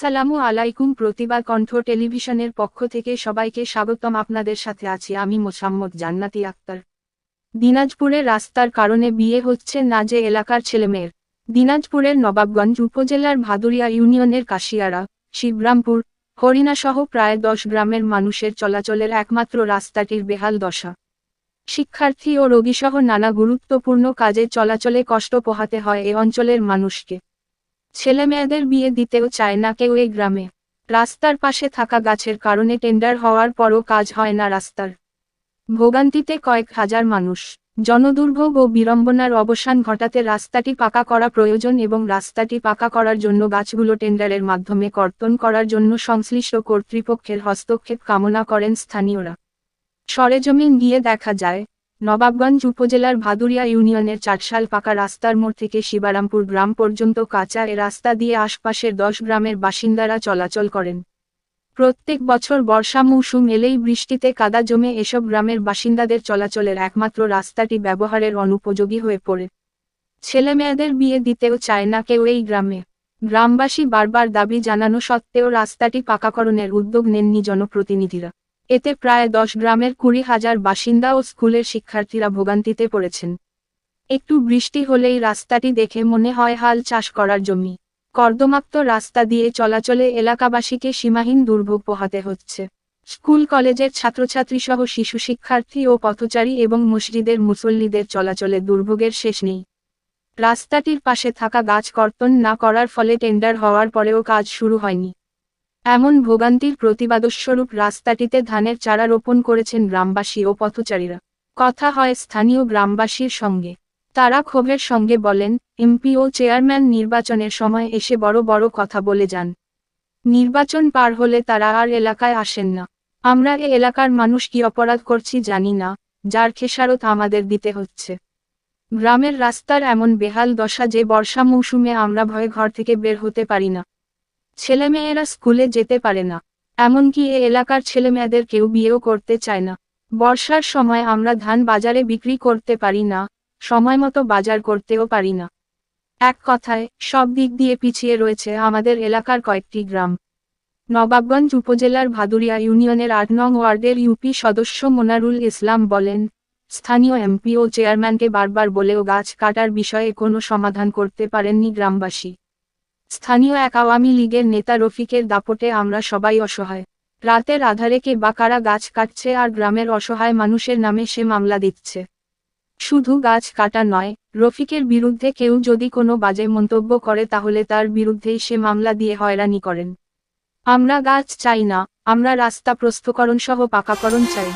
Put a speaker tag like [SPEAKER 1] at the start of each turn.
[SPEAKER 1] আসসালামু আলাইকুম। প্রতিভা কণ্ঠ টেলিভিশনের পক্ষ থেকে সবাইকে স্বাগতম। আপনাদের সাথে আছি আমি মোসাম্মদ জান্নাতি আক্তার। দিনাজপুরে রাস্তার কারণে বিয়ে হচ্ছে না যে এলাকার ছেলেমেয়ের। দিনাজপুরের নবাবগঞ্জ উপজেলার ভাদুরিয়া ইউনিয়নের কাশিয়ারা, শিবরামপুর, হরিণাসহ প্রায় 10 গ্রামের মানুষের চলাচলের একমাত্র রাস্তাটির বেহাল দশা। শিক্ষার্থী ও রোগীসহ নানা গুরুত্বপূর্ণ কাজে চলাচলে কষ্ট পোহাতে হয় এ অঞ্চলের মানুষকে। ছেলেমেয়েদের বিয়ে দিতেও চায় না কেউ এই গ্রামে। রাস্তার পাশে থাকা গাছের কারণে টেন্ডার হওয়ার পরও কাজ হয় না রাস্তার। ভোগান্তিতে কয়েক হাজার মানুষ। জনদুর্ভোগ ও বিড়ম্বনার অবসান ঘটাতে রাস্তাটি পাকা করা প্রয়োজন এবং রাস্তাটি পাকা করার জন্য গাছগুলো টেন্ডারের মাধ্যমে কর্তন করার জন্য সংশ্লিষ্ট কর্তৃপক্ষের হস্তক্ষেপ কামনা করেন স্থানীয়রা। সরেজমিন গিয়ে দেখা যায়, নবাবগঞ্জ উপজেলার ভাদুরিয়া ইউনিয়নের 4 সাল পাকা রাস্তার মোড় থেকে শিবরামপুর গ্রাম পর্যন্ত কাঁচা এ রাস্তা দিয়ে আশপাশের 10 গ্রামের বাসিন্দারা চলাচল করেন। প্রত্যেক বছর বর্ষা মৌসুম এলেই বৃষ্টিতে কাদা জমে এসব গ্রামের বাসিন্দাদের চলাচলের একমাত্র রাস্তাটি ব্যবহারের অনুপযোগী হয়ে পড়ে। ছেলেমেয়েদের বিয়ে দিতেও চায় না কেউ এই গ্রামে। গ্রামবাসী বারবার দাবি জানানো সত্ত্বেও রাস্তাটি পাকাকরণের উদ্যোগ নেননি জনপ্রতিনিধিরা। এতে প্রায় 10 গ্রামের 20,000 বাসিন্দা ও স্কুলের শিক্ষার্থীরা ভোগান্তিতে পড়েছেন। একটু বৃষ্টি হলেই রাস্তাটি দেখে মনে হয় হাল চাষ করার জমি। কর্দমাক্ত রাস্তা দিয়ে চলাচলে এলাকাবাসীকে সীমাহীন দুর্ভোগ পোহাতে হচ্ছে। স্কুল কলেজের ছাত্রছাত্রীসহ শিশু শিক্ষার্থী ও পথচারী এবং মসজিদের মুসল্লিদের চলাচলে দুর্ভোগের শেষ নেই। রাস্তাটির পাশে থাকা গাছ কর্তন না করার ফলে টেন্ডার হওয়ার পরেও কাজ শুরু হয়নি। এমন ভোগান্তির প্রতিবাদস্বরূপ রাস্তাটিতে ধানের চারা রোপণ করেছেন গ্রামবাসী ও পথচারীরা। কথা হয় স্থানীয় গ্রামবাসীর সঙ্গে। তারা ক্ষোভের সঙ্গে বলেন, এমপি ও চেয়ারম্যান নির্বাচনের সময় এসে বড় বড় কথা বলে যান। নির্বাচন পার হলে তারা আর এলাকায় আসেন না। আমরা এ এলাকার মানুষ কি অপরাধ করছি জানি না, যার খেসারত আমাদের দিতে হচ্ছে। গ্রামের রাস্তার এমন বেহাল দশা যে বর্ষা মৌসুমে আমরা ভয়ে ঘর থেকে বের হতে পারি না। ছেলেমেয়েরা স্কুলে যেতে পারে না। এমনকি এ এলাকার ছেলেমেয়েদের কেউ বিয়েও করতে চায় না। বর্ষার সময় আমরা ধান বাজারে বিক্রি করতে পারি না, সময়মতো বাজার করতেও পারি না। এক কথায়, সব দিক দিয়ে পিছিয়ে রয়েছে আমাদের এলাকার কয়েকটি গ্রাম। নবাবগঞ্জ উপজেলার ভাদুরিয়া ইউনিয়নের 8 নং ওয়ার্ডের ইউপি সদস্য মোনারুল ইসলাম বলেন, স্থানীয় এমপি ও চেয়ারম্যানকে বারবার বলেও গাছ কাটার বিষয়ে কোনো সমাধান করতে পারেননি গ্রামবাসী। স্থানীয় এক আওয়ামী লীগের নেতা রফিকের দাপটে আমরা সবাই অসহায়। রাতের আধারে কে বা কারা গাছ কাটছে আর গ্রামের অসহায় মানুষের নামে সে মামলা দিচ্ছে। শুধু গাছ কাটা নয়, রফিকের বিরুদ্ধে কেউ যদি কোনো বাজে মন্তব্য করে তাহলে তার বিরুদ্ধেই সে মামলা দিয়ে হয়রানি করেন। আমরা গাছ চাই না, আমরা রাস্তা প্রস্থকরণ সহ পাকাকরণ চাই।